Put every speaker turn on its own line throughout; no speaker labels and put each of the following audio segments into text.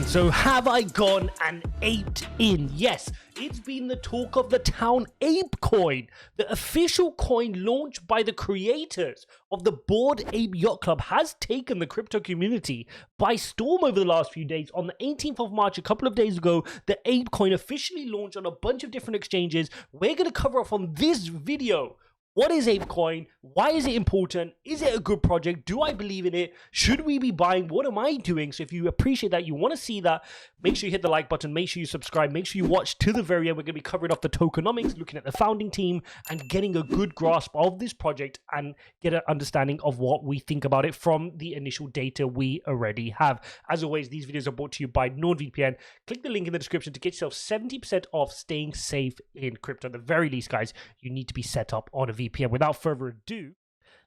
So have I gone and aped in? Yes, it's been the talk of the town. Apecoin, the official coin launched by the creators of the Bored Ape Yacht Club, has taken the crypto community by storm over the last few days. On the 18th of March, a couple of days ago, the Apecoin officially launched on a bunch of different exchanges. We're going to cover off on this video. What is Apecoin? Why is it important? Is it a good project? Do I believe in it? Should we be buying? What am I doing? So if you appreciate that, you want to see that, make sure you hit the like button, make sure you subscribe, make sure you watch to the very end. We're going to be covering off the tokenomics, looking at the founding team, and getting a good grasp of this project and get an understanding of what we think about it from the initial data we already have. As always, these videos are brought to you by NordVPN. Click the link in the description to get yourself 70% off staying safe in crypto. At the very least, guys, you need to be set up on a VPN. Without further ado,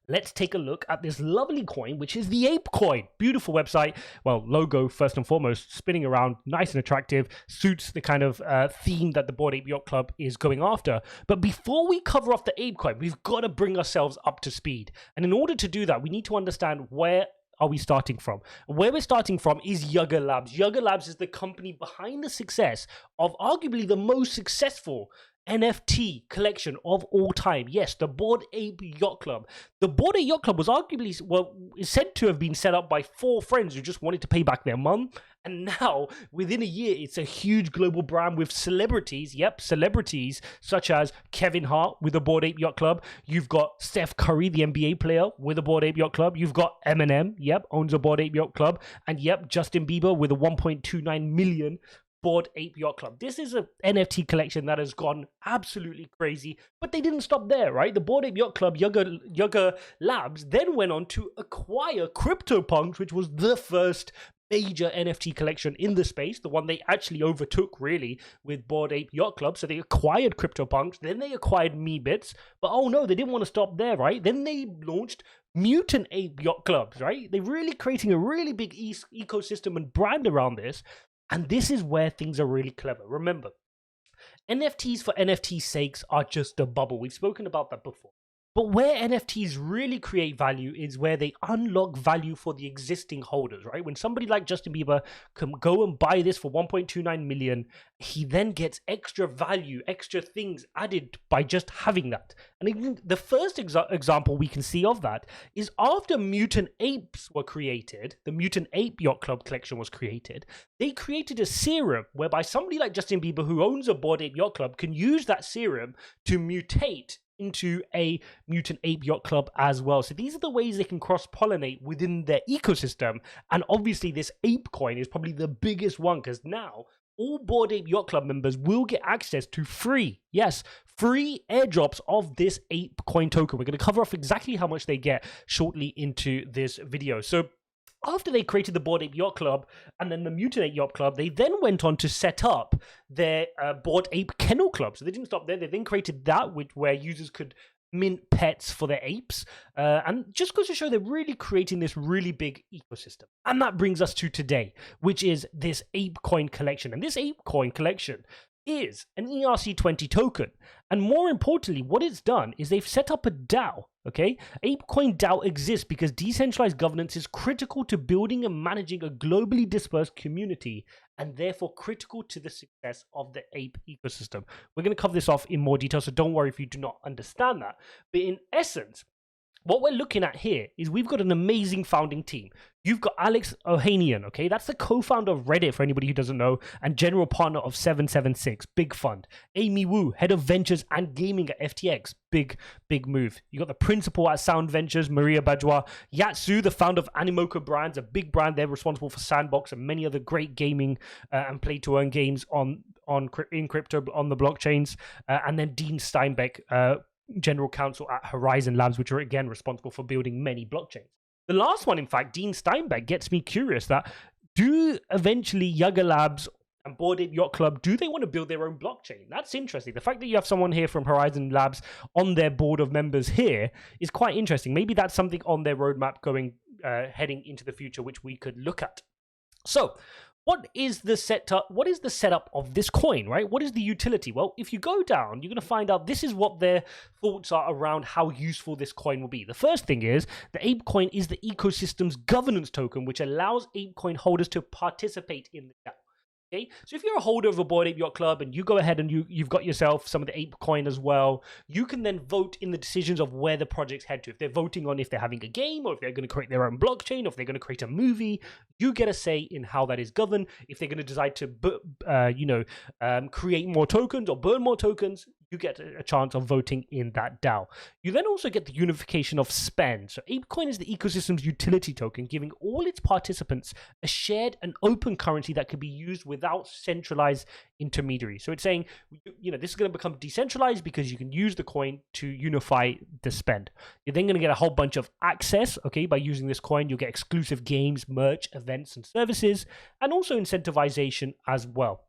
let's take a look at this lovely coin, which is the Apecoin. Beautiful website. Well, logo first and foremost, spinning around, nice and attractive, suits the kind of theme that the Bored Ape Yacht Club is going after. But before we cover off the Apecoin, we've got to bring ourselves up to speed. And in order to do that, we need to understand where are we starting from? Where we're starting from is Yuga Labs. Yuga Labs is the company behind the success of arguably the most successful NFT collection of all time. Yes, the Bored Ape Yacht Club. The Bored Ape Yacht Club was arguably, well, is said to have been set up by 4 friends who just wanted to pay back their mum. And now, within a year, it's a huge global brand with celebrities. Yep, celebrities such as Kevin Hart with the Bored Ape Yacht Club. You've got Steph Curry, the NBA player, with the Bored Ape Yacht Club. You've got Eminem, yep, owns a Bored Ape Yacht Club. And yep, Justin Bieber with a 1.29 million Bored Ape Yacht Club. This is an NFT collection that has gone absolutely crazy, but they didn't stop there, right? The Bored Ape Yacht Club, Yuga Labs, then went on to acquire CryptoPunks, which was the first major NFT collection in the space, the one they actually overtook really with Bored Ape Yacht Club. So they acquired CryptoPunks, then they acquired Meebits, but oh no, they didn't want to stop there, right? Then they launched Mutant Ape Yacht Clubs, right? They're really creating a really big ecosystem and brand around this. And this is where things are really clever. Remember, NFTs for NFT's sakes are just a bubble. We've spoken about that before. But where NFTs really create value is where they unlock value for the existing holders, right? When somebody like Justin Bieber can go and buy this for 1.29 million, he then gets extra value, extra things added by just having that. And even the first example we can see of that is after Mutant Apes were created, the Mutant Ape Yacht Club collection was created, they created a serum whereby somebody like Justin Bieber, who owns a Bored Ape Yacht Club, can use that serum to mutate into a Mutant Ape Yacht Club as well. So these are the ways they can cross-pollinate within their ecosystem. And obviously this Apecoin is probably the biggest one, because now all Bored Ape Yacht Club members will get access to free airdrops of this Apecoin token. We're going to cover off exactly how much they get shortly into this video. So after they created the Bored Ape Yacht Club and then the Mutant Ape Yacht Club, they then went on to set up their Bored Ape Kennel Club. So they didn't stop there. They then created that, where users could mint pets for their apes. And just goes to show they're really creating this really big ecosystem. And that brings us to today, which is this Apecoin collection. And this Apecoin collection is an ERC20 token. And more importantly, what it's done is they've set up a DAO, okay? Apecoin DAO exists because decentralized governance is critical to building and managing a globally dispersed community, and therefore critical to the success of the ape ecosystem. We're going to cover this off in more detail, so don't worry if you do not understand that. But in essence, what we're looking at here is we've got an amazing founding team. You've got Alex Ohanian, okay? That's the co-founder of Reddit, for anybody who doesn't know, and general partner of 776, big fund. Amy Wu, head of ventures and gaming at FTX, big move. You got the principal at Sound Ventures, Maria Bajwa. Yatsu, the founder of Animoca Brands, a big brand. They're responsible for Sandbox and many other great gaming and play-to-earn games in crypto on the blockchains. And then Dean Steinbeck, general counsel at Horizon Labs, which are again responsible for building many blockchains. The last one, in fact, Dean Steinbeck, gets me curious that do eventually Yuga Labs and Bored Ape Yacht Club, do they want to build their own blockchain? That's interesting. The fact that you have someone here from Horizon Labs on their board of members here is quite interesting. Maybe that's something on their roadmap heading into the future, which we could look at. So what is the setup of this coin, right? What is the utility? Well, if you go down, you're going to find out this is what their thoughts are around how useful this coin will be. The first thing is the Apecoin is the ecosystem's governance token, which allows Apecoin holders to participate in the DAO. Okay, so if you're a holder of a Bored Ape Yacht Club and you go ahead and you've got yourself some of the Apecoin as well, you can then vote in the decisions of where the projects head to. If they're voting on if they're having a game or if they're going to create their own blockchain or if they're going to create a movie, you get a say in how that is governed. If they're going to decide to, create more tokens or burn more tokens, you get a chance of voting in that DAO. You then also get the unification of spend. So Apecoin is the ecosystem's utility token, giving all its participants a shared and open currency that can be used without centralized intermediaries. So it's saying, this is going to become decentralized because you can use the coin to unify the spend. You're then going to get a whole bunch of access, okay, by using this coin. You'll get exclusive games, merch, events, and services, and also incentivization as well.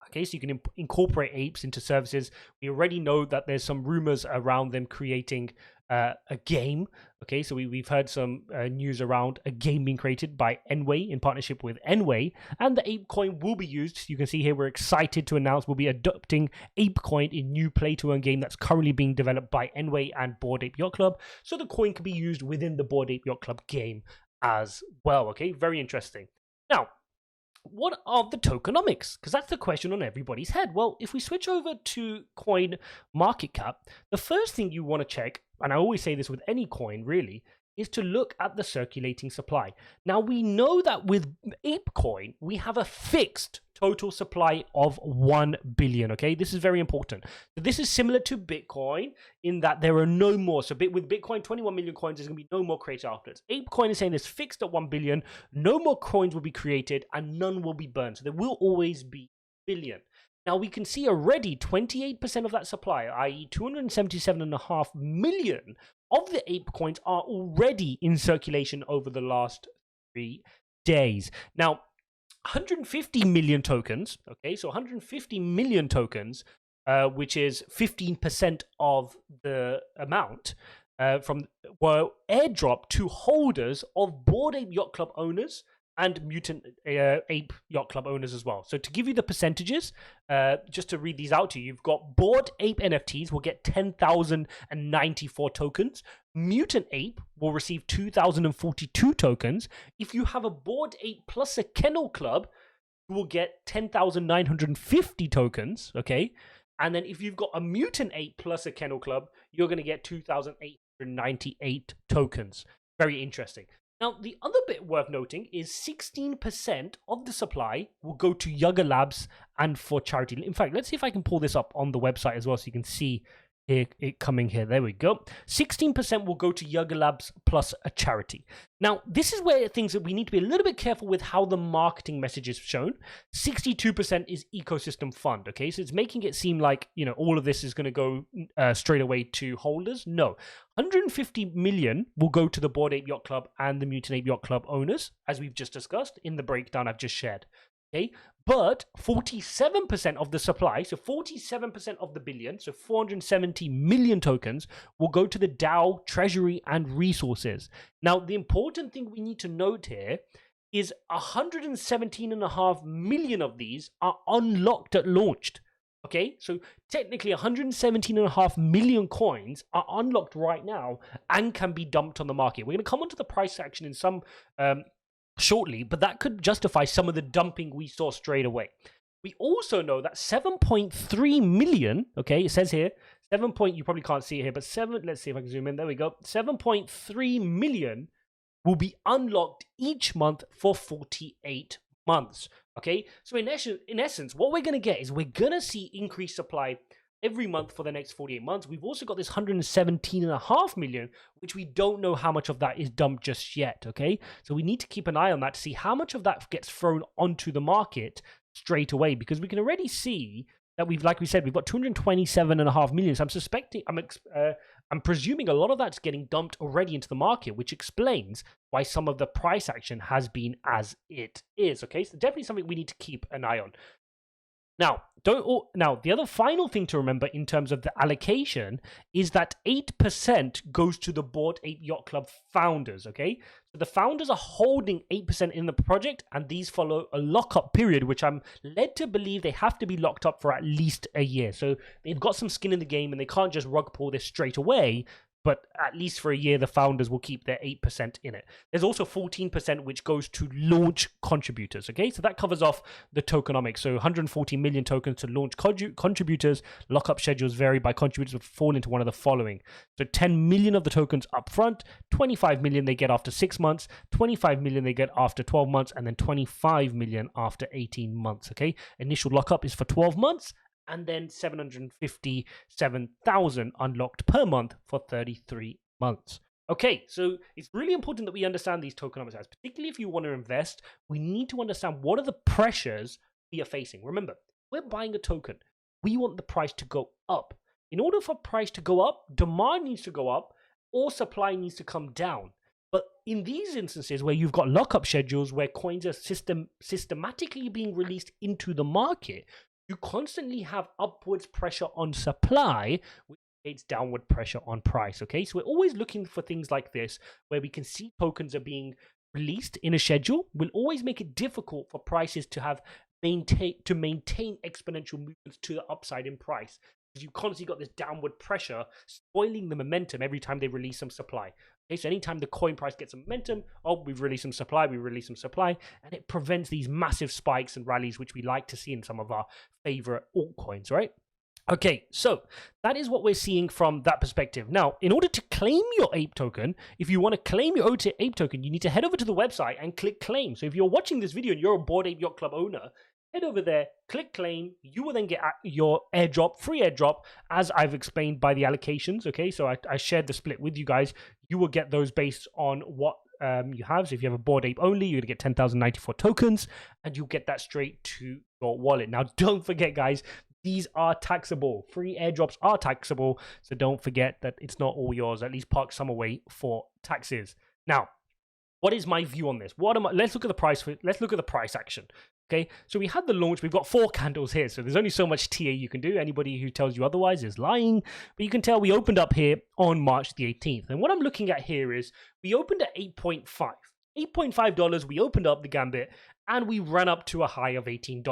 Okay, so you can incorporate apes into services. We already know that there's some rumors around them creating a game. Okay, so we've heard some news around a game being created by Enway in partnership with Enway, and the Apecoin will be used. You can see here we're excited to announce we'll be adopting Apecoin in new play-to-earn game that's currently being developed by Enway and Bored Ape Yacht Club. So the coin can be used within the Bored Ape Yacht Club game as well. Okay, very interesting. Now, what are the tokenomics? Because that's the question on everybody's head. Well, if we switch over to coin market cap, the first thing you want to check, and I always say this with any coin really, is to look at the circulating supply. Now, we know that with Apecoin, we have a fixed total supply of 1 billion, okay? This is very important. So this is similar to Bitcoin in that there are no more. So with Bitcoin, 21 million coins, there's going to be no more created afterwards. Apecoin is saying it's fixed at 1 billion, no more coins will be created, and none will be burned. So there will always be a billion. Now, we can see already 28% of that supply, i.e. 277.5 million of the Apecoins are already in circulation over the last 3 days. Now, 150 million tokens, okay, so 150 million tokens, which is 15% of the amount, were airdropped to holders of Bored Ape Yacht Club owners and Mutant Ape Yacht Club owners as well. So to give you the percentages, just to read these out to you, you've got Bored Ape NFTs will get 10,094 tokens. Mutant Ape will receive 2,042 tokens. If you have a Bored Ape plus a Kennel Club, you will get 10,950 tokens, okay? And then if you've got a Mutant Ape plus a Kennel Club, you're going to get 2,898 tokens. Very interesting. Now, the other bit worth noting is 16% of the supply will go to Yuga Labs and for charity. In fact, let's see if I can pull this up on the website as well so you can see it coming here. There we go. 16% will go to Yuga Labs plus a charity. Now, this is where things that we need to be a little bit careful with how the marketing message is shown. 62% is ecosystem fund, okay? So it's making it seem like, all of this is going to go straight away to holders. No. 150 million will go to the Bored Ape Yacht Club and the Mutant Ape Yacht Club owners, as we've just discussed in the breakdown I've just shared. Okay, but 47% of the supply, so 47% of the billion, so 470 million tokens, will go to the DAO, treasury, and resources. Now, the important thing we need to note here is 117.5 million of these are unlocked at launch. Okay, so technically 117.5 million coins are unlocked right now and can be dumped on the market. We're going to come onto the price action in some shortly, but that could justify some of the dumping we saw straight away. We also know that 7.3 million, okay, it says here, you probably can't see it here, but let's see if I can zoom in, there we go, 7.3 million will be unlocked each month for 48 months, okay? So in essence, what we're going to get is we're going to see increased supply every month for the next 48 months. We've also got this 117.5 million, which we don't know how much of that is dumped just yet, okay? So we need to keep an eye on that to see how much of that gets thrown onto the market straight away, because we can already see that like we said, we've got 227.5 million. So I'm presuming a lot of that's getting dumped already into the market, which explains why some of the price action has been as it is, okay? So definitely something we need to keep an eye on. Now, the other final thing to remember in terms of the allocation is that 8% goes to the Bored Ape Yacht Club founders, okay? So the founders are holding 8% in the project, and these follow a lockup period, which I'm led to believe they have to be locked up for at least a year. So they've got some skin in the game, and they can't just rug pull this straight away. But at least for a year, the founders will keep their 8% in it. There's also 14% which goes to launch contributors, okay? So that covers off the tokenomics. So 140 million tokens to launch contributors. Lockup schedules vary by contributors will fall into one of the following. So 10 million of the tokens up front, 25 million they get after 6 months, 25 million they get after 12 months, and then 25 million after 18 months, okay? Initial lockup is for 12 months, and then 757,000 unlocked per month for 33 months. Okay, so it's really important that we understand these tokenomics, particularly if you want to invest. We need to understand what are the pressures we are facing. Remember, we're buying a token. We want the price to go up. In order for price to go up, demand needs to go up or supply needs to come down. But in these instances where you've got lockup schedules where coins are systematically being released into the market, you constantly have upwards pressure on supply, which creates downward pressure on price, okay? So we're always looking for things like this, where we can see tokens are being released in a schedule. Will always make it difficult for prices to maintain exponential movements to the upside in price, because you constantly got this downward pressure spoiling the momentum every time they release some supply. Okay, so anytime the coin price gets some momentum, oh, we've released some supply, and it prevents these massive spikes and rallies, which we like to see in some of our favorite altcoins, right? Okay, so that is what we're seeing from that perspective. Now, in order to claim your APE token, if you want to claim your APE token, you need to head over to the website and click claim. So if you're watching this video and you're a Bored Ape Yacht Club owner, head over there, click claim. You will then get your airdrop, free airdrop, as I've explained by the allocations. Okay, so I shared the split with you guys. You will get those based on what you have. So if you have a Bored Ape only, you're going to get 10,094 tokens, and you'll get that straight to your wallet. Now, don't forget, guys, these are taxable. Free airdrops are taxable, so don't forget that it's not all yours. At least park some away for taxes. Now, what is my view on this? Let's look at the price. Let's look at the price action. Okay, so we had the launch. We've got 4 candles here, so there's only so much TA you can do. Anybody who tells you otherwise is lying. But you can tell we opened up here on March the 18th. And what I'm looking at here is we opened at 8.5. $8.5, we opened up the gambit, and we ran up to a high of $18.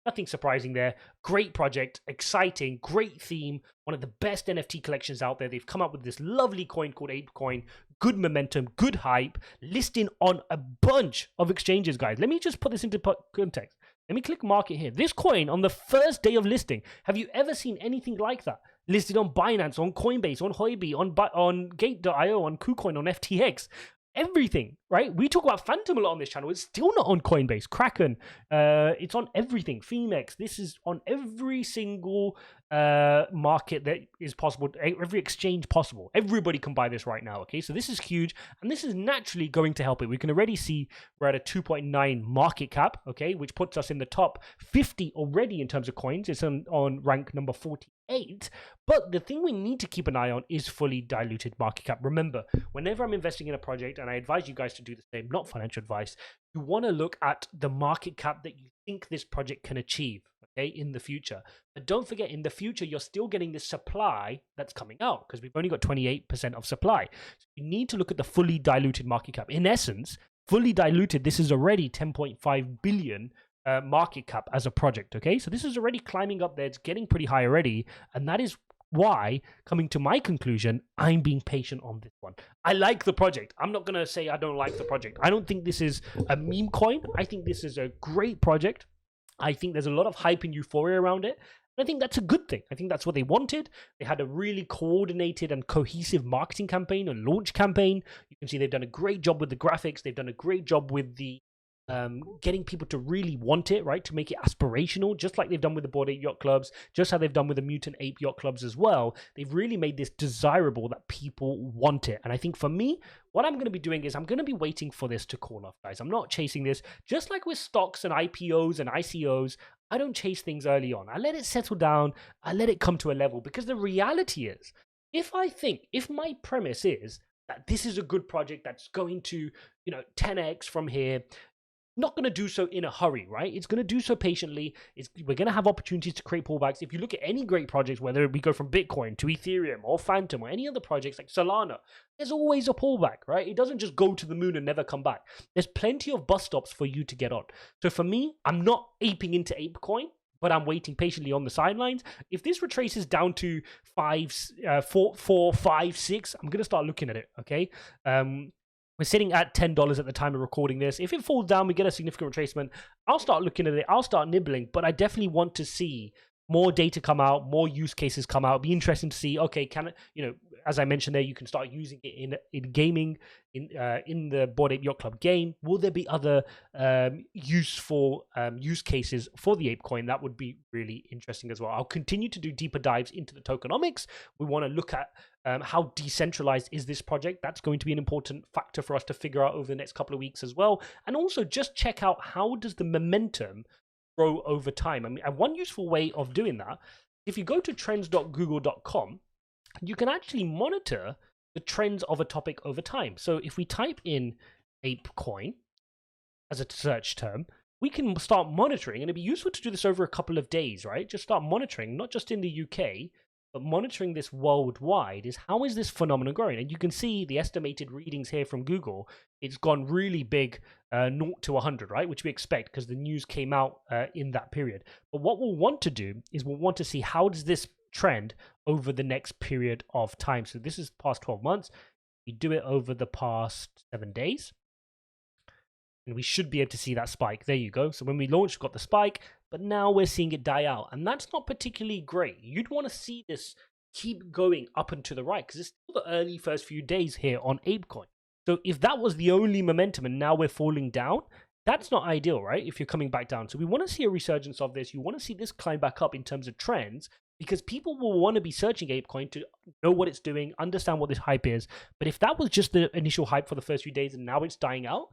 Nothing surprising there. Great project, exciting, great theme. One of the best NFT collections out there. They've come up with this lovely coin called Apecoin. Good momentum, good hype, listing on a bunch of exchanges, guys. Let me just put this into context. Let me click market here. This coin on the first day of listing, have you ever seen anything like that? Listed on Binance, on Coinbase, on Huobi, on Gate.io, on KuCoin, on FTX. Everything, right? We talk about Phantom a lot on this channel. It's still not on Coinbase, Kraken. It's on everything. Phoenix. This is on every single market that is possible, every exchange possible. Everybody can buy this right now, okay? So this is huge, and this is naturally going to help it. We can already see we're at a 2.9 market cap, okay, which puts us in the top 50 already in terms of coins. It's on rank number 48. But the thing we need to keep an eye on is fully diluted market cap. Remember, whenever I'm investing in a project, and I advise you guys to do the same, not financial advice, you want to look at the market cap that you think this project can achieve, okay, in the future. But don't forget, in the future, you're still getting the supply that's coming out, because we've only got 28% of supply. So you need to look at the fully diluted market cap. In essence, fully diluted, this is already 10.5 billion market cap as a project, okay? So this is already climbing up there. It's getting pretty high already, and that is why, coming to my conclusion, I'm being patient on this one. I like the project. I'm not going to say I don't like the project. I don't think this is a meme coin. I think this is a great project. I think there's a lot of hype and euphoria around it. And I think that's a good thing. I think that's what they wanted. They had a really coordinated and cohesive marketing campaign, a launch campaign. You can see they've done a great job with the graphics. They've done a great job with the getting people to really want it, right? To make it aspirational, just like they've done with the Bored Ape Yacht Clubs, just how they've done with the Mutant Ape Yacht Clubs as well. They've really made this desirable that people want it. And I think for me, what I'm going to be doing is I'm going to be waiting for this to cool off, guys. I'm not chasing this. Just like with stocks and IPOs and ICOs, I don't chase things early on. I let it settle down. I let it come to a level, because the reality is, if my premise is that this is a good project that's going to, 10x from here, not going to do so in a hurry, right? It's going to do so patiently. We're going to have opportunities to create pullbacks. If you look at any great projects, whether we go from Bitcoin to Ethereum or Phantom or any other projects like Solana, there's always a pullback, right? It doesn't just go to the moon and never come back. There's plenty of bus stops for you to get on. So for me, I'm not aping into Apecoin, but I'm waiting patiently on the sidelines. If this retraces down to 4, 5, 6, I'm going to start looking at it, okay? We're sitting at $10 at the time of recording this. If it falls down, we get a significant retracement, I'll start looking at it. I'll start nibbling, but I definitely want to see more data come out, more use cases come out. It'd be interesting to see, okay, can it, as I mentioned there, you can start using it in gaming, in the Bored Ape Yacht Club game. Will there be other useful use cases for the Apecoin? That would be really interesting as well. I'll continue to do deeper dives into the tokenomics. We want to look at how decentralized is this project. That's going to be an important factor for us to figure out over the next couple of weeks as well. And also just check out, how does the momentum grow over time? I mean, and one useful way of doing that, if you go to trends.google.com, you can actually monitor the trends of a topic over time. So if we type in Apecoin as a search term, we can start monitoring, and it'd be useful to do this over a couple of days, right? Just start monitoring, not just in the UK, but monitoring this worldwide. Is how is this phenomenon growing? And you can see the estimated readings here from Google. It's gone really big, 0 to 100, right? Which we expect because the news came out in that period. But what we'll want to do is we'll want to see, how does this trend over the next period of time? So this is past 12 months. We do it over the past 7 days, and we should be able to see that spike. There you go. So when we launched, we got the spike, but now we're seeing it die out, and that's not particularly great. You'd want to see this keep going up and to the right, because it's still the early first few days here on Apecoin. So if that was the only momentum and now we're falling down, that's not ideal, right? If you're coming back down. So we want to see a resurgence of this. You want to see this climb back up in terms of trends, because people will want to be searching Apecoin to know what it's doing, understand what this hype is. But if that was just the initial hype for the first few days and now it's dying out,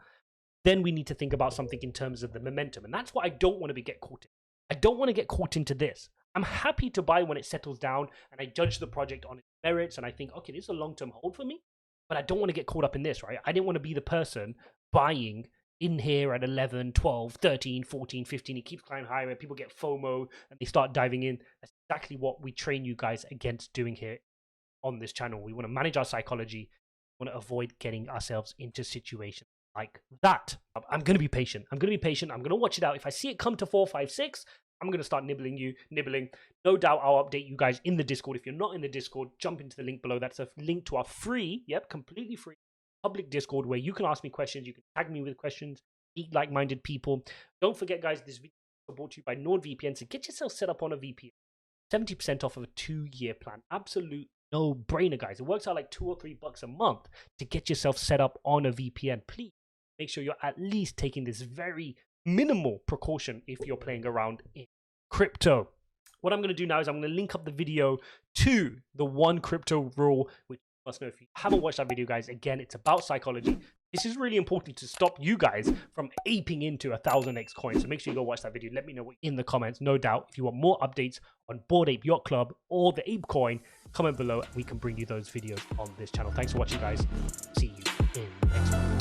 then we need to think about something in terms of the momentum. And that's what I don't want to get caught in. I don't want to get caught into this. I'm happy to buy when it settles down and I judge the project on its merits and I think, okay, this is a long-term hold for me, but I don't want to get caught up in this, right? I didn't want to be the person buying in here at 11, 12, 13, 14, 15. It keeps climbing higher and people get FOMO and they start diving in. That's exactly what we train you guys against doing here on this channel. We want to manage our psychology. We want to avoid getting ourselves into situations like that. I'm going to be patient. I'm going to watch it out. If I see it come to 4, 5, 6, I'm going to start nibbling. No doubt I'll update you guys in the Discord. If you're not in the Discord, jump into the link below. That's a link to our free, completely free public Discord where you can ask me questions. You can tag me with questions, meet like-minded people. Don't forget, guys, this video is brought to you by NordVPN. So get yourself set up on a VPN. 70% off of a 2-year plan. Absolute no-brainer, guys. It works out like $2 or $3 a month to get yourself set up on a VPN. Please make sure you're at least taking this very minimal precaution if you're playing around in crypto. What I'm going to do now is I'm going to link up the video to the one crypto rule, which you must know if you haven't watched that video, guys. Again, it's about psychology. This is really important to stop you guys from aping into 1000x coins. So make sure you go watch that video. Let me know what in the comments. No doubt, if you want more updates on Bored Ape Yacht Club or the Apecoin, comment below and we can bring you those videos on this channel. Thanks for watching, guys. See you in the next one.